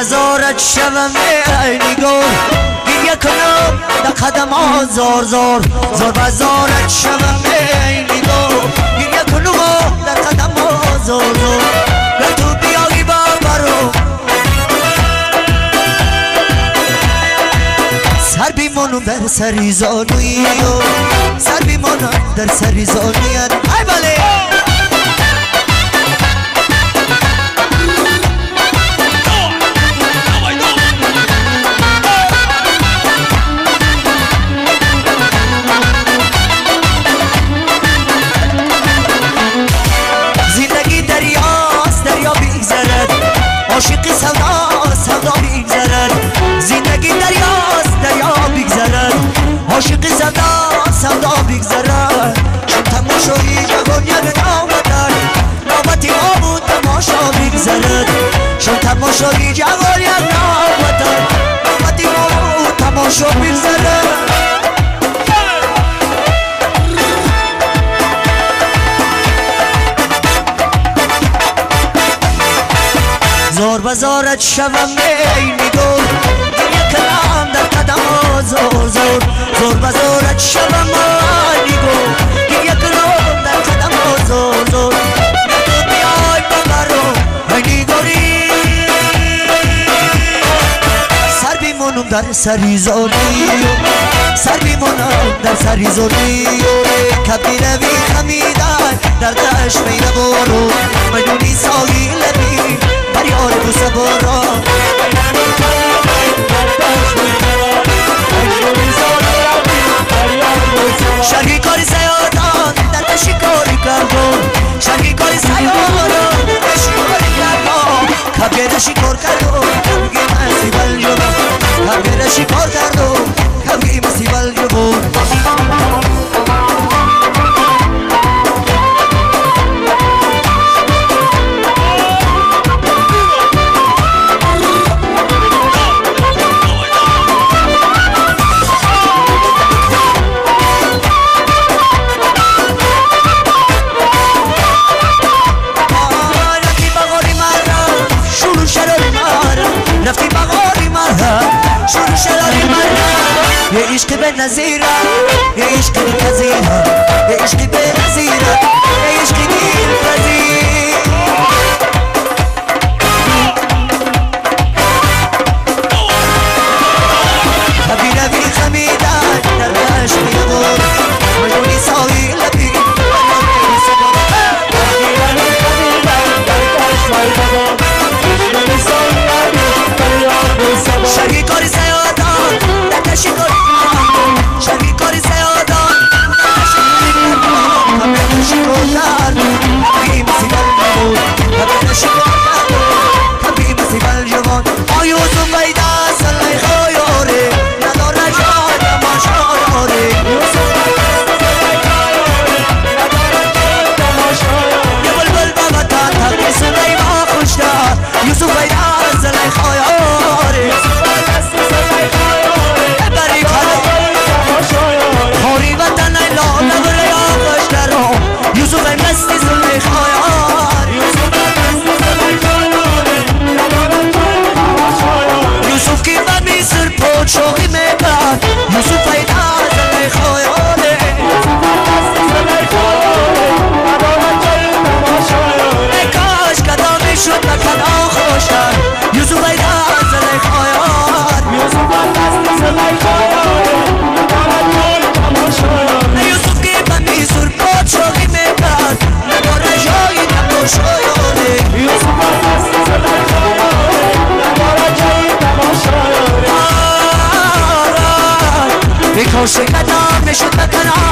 بزارت شوم ای نگار گریه کنم در قدم ها زار زار زار بزارت شوم ای نگار گریه کنم در قدم ها زار زار به تو بیایی بابرو سر بیمانو برسه سری زانوی سر بیمانم در سری زانویت ای بله زندگی دریاست دریا بیگذرد عاشق سودا سودا بیگذرد زندگی دریاست دریا بیگذرد عاشق سودا سودا بیگذرد چون تماشایی جوان یک نامدن نوبتی ما بود تماشا بیگذرد چون تماشایی جوان یک نامدن نوبتی ما بود تماشا بیگذرد زار بزارت شوم ای نگار یک کلام در قدم ها زار زار زار بزارت شوم ای نگار یک کلام در قدم ها زار زار تو بیای ببرو ای نگاری سر بیمانم در سری زاری سر بیمانم در سری زاری کبی روی خمیدن در دشت میره بارو مجونی ساگی لبی یار بو سبارا شرقی کاری سیادان در شکاری کردم شرقی کاری سیادان در شکاری کردم کبیر شکار کردم کبگی مسیبل جبم کبیر شکار کردم کبگی مسیبل جبم رفتی بغاری مرها شروع شراری مرها یه عشق به نظیره یه عشق به نظیره یه عشق به نظیره یه عشق دیر پذیر کبی روی خمیدن در دشت میره بار مجونی ساوی لبی شرقی کاری سیادان در شکاری کردم شرقی کاری سیادان در شکاری کردم کبیر شکار کردم کبی مسیبل جوان کبیر شکار کردم کبی مسیبل جوان آیوزم بیده سلی خیاره نداره جای تماشا داره یه بلبل بابتا تبی سلی ما خوشتر یوسف بیده سلی خیاره خوری وطن ایلا نبره یا خوشترو یوسف مستی سلی خیار یوسف کی بمی سر پوچ شوقی میکرد یوسف ایدا سلی خیاره ای کاش کدامی شد نکنا خوشتر یوسف ایدا سلی خیار یوسف کی بمی سر پوچ شوقی میکرد نداره جایی تماشایانه ای کاش کدامی شد نکنا